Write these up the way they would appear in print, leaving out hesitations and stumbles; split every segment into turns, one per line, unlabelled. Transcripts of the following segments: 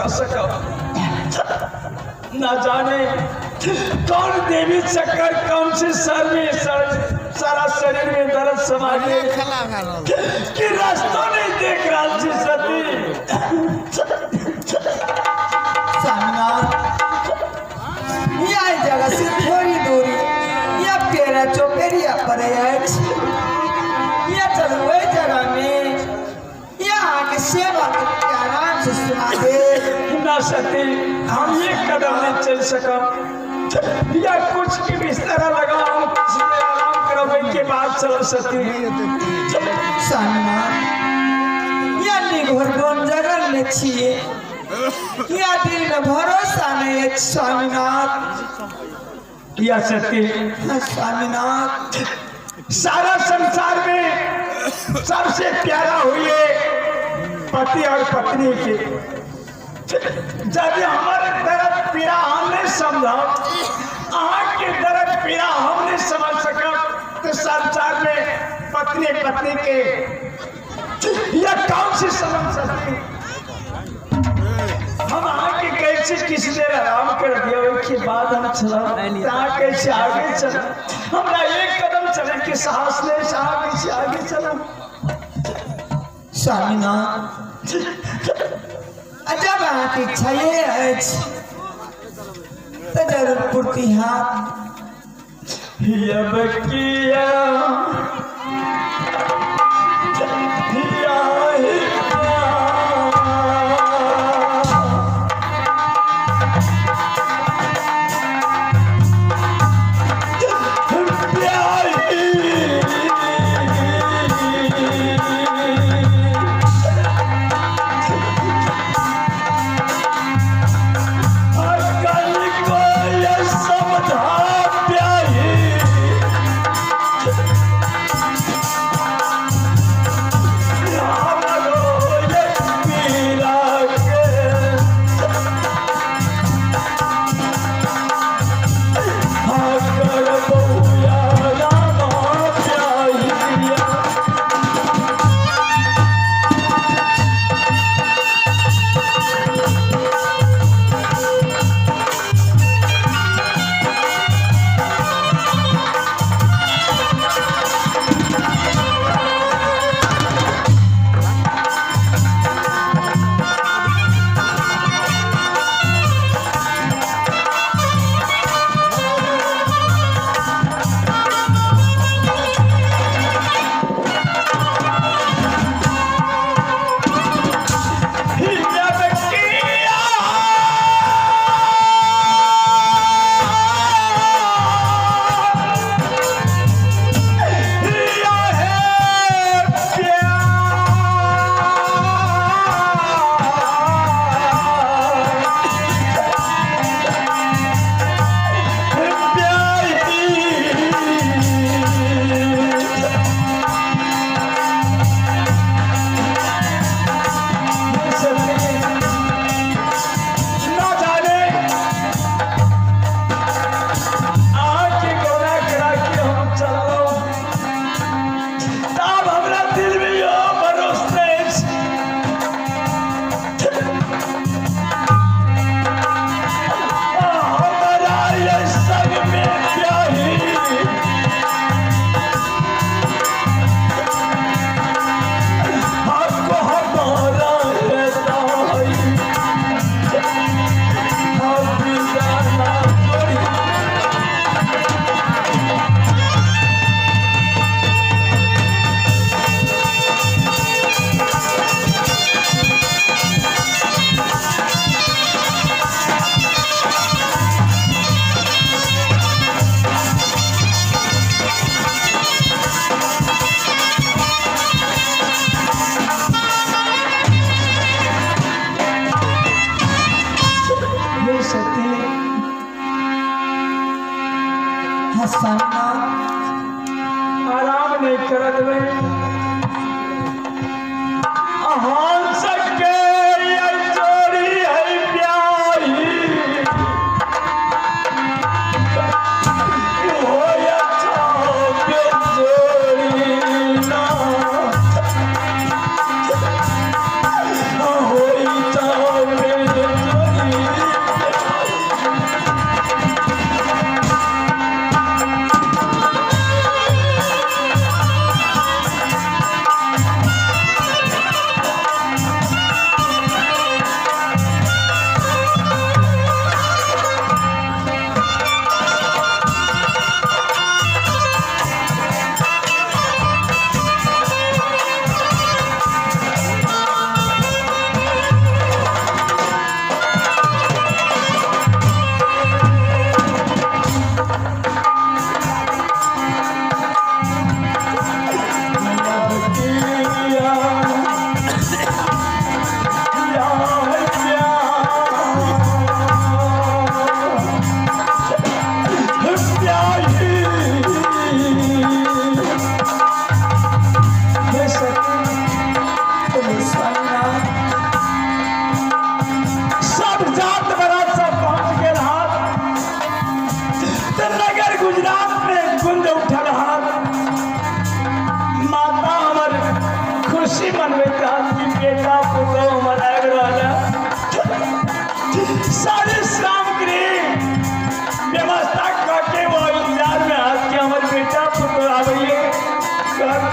कर सका। ना जाने कौन देवी चक्कर कौन से सर में सारा शरीर में दर्द समा गए कि रास्ता नहीं देख रहा थी सती।
यह जगह से थोड़ी दूरी या पेरा चौपेरिया पर यह चल वही जगह में यहाँ के सेवा करके आराम से सुना दे।
ना सती हम एक कदम नहीं चल सका या कुछ की बिस्तरा लगा आराम करने के बाद चल सती।
या निघोर कौन जगह ले छिए या दिल में भरोसा नहीं है स्वामीनाथ।
या सती
स्वामीनाथ
सारा संसार में सबसे प्यारा हुए पति और पत्नी के। जब हमारे दर्द पीड़ा हमने समझा के दर्द पीड़ा हमने समझ सका तो संसार में पत्नी पत्नी के यह कौन सी समझ सकती। हम आगे कैसे किसी देर आराम कर दिया उसके बाद हम चला कैसे आगे चला। हमारा एक कदम चले कि साहस ले कैसे आगे चला।
स्वामीनाथ जब आपकी इच्छा ये है तो जरूर पूर्ति हाथ
किया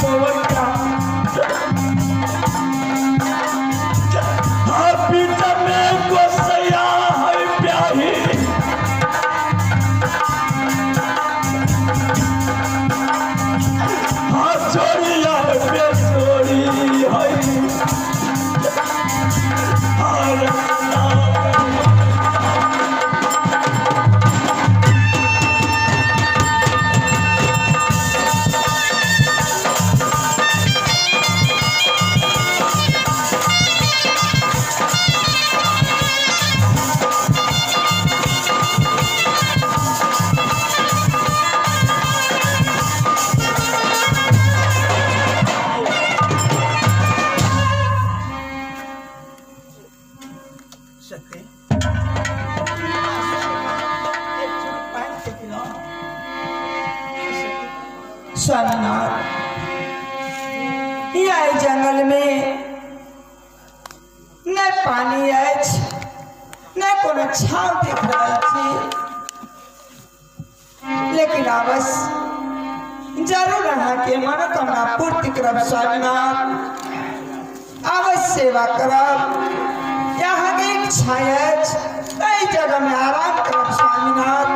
पवैया बीच में गोसैया है प्याही छोड़िया बेसोरी है
स्वामीनाथ यह जंगल में न पानी अछि न कोनो छाव दिख रहा थी लेकिन आवस जरूर अहाँ के मनोकामना पूर्ति करब स्वामीनाथ आवश्य सेवा करब यहाँ के इच्छा अछि कई जगह में आराम करब स्वामीनाथ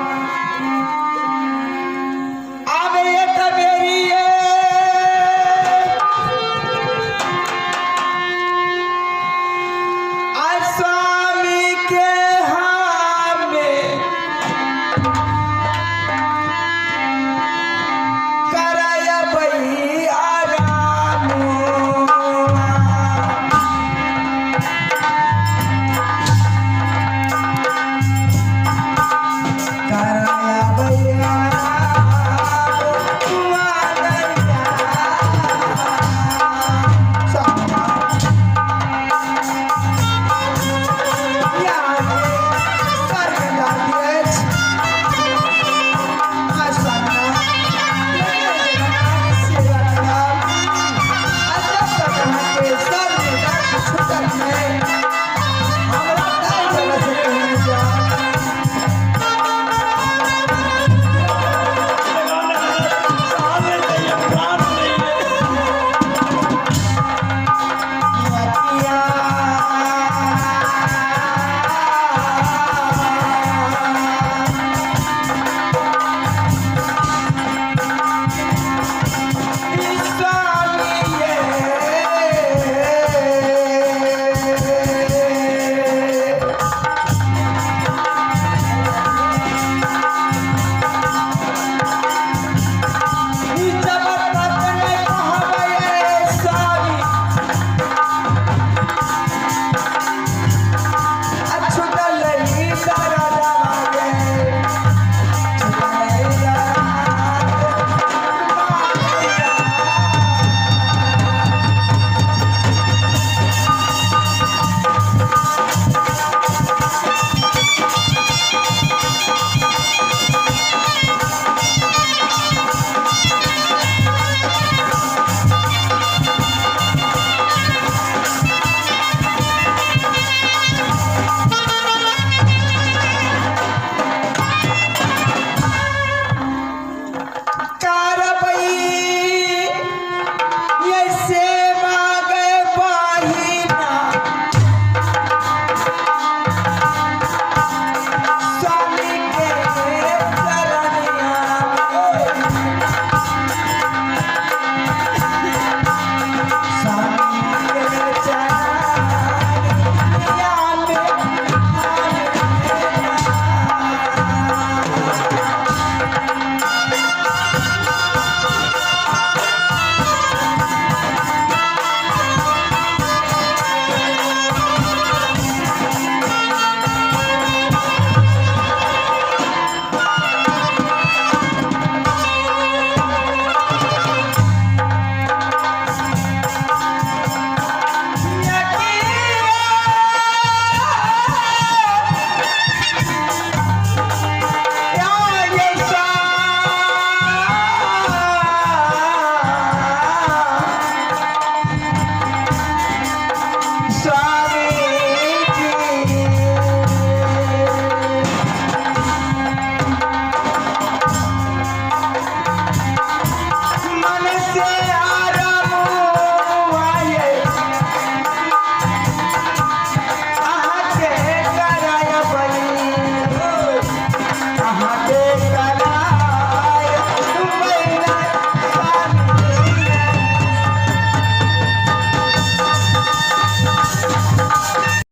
से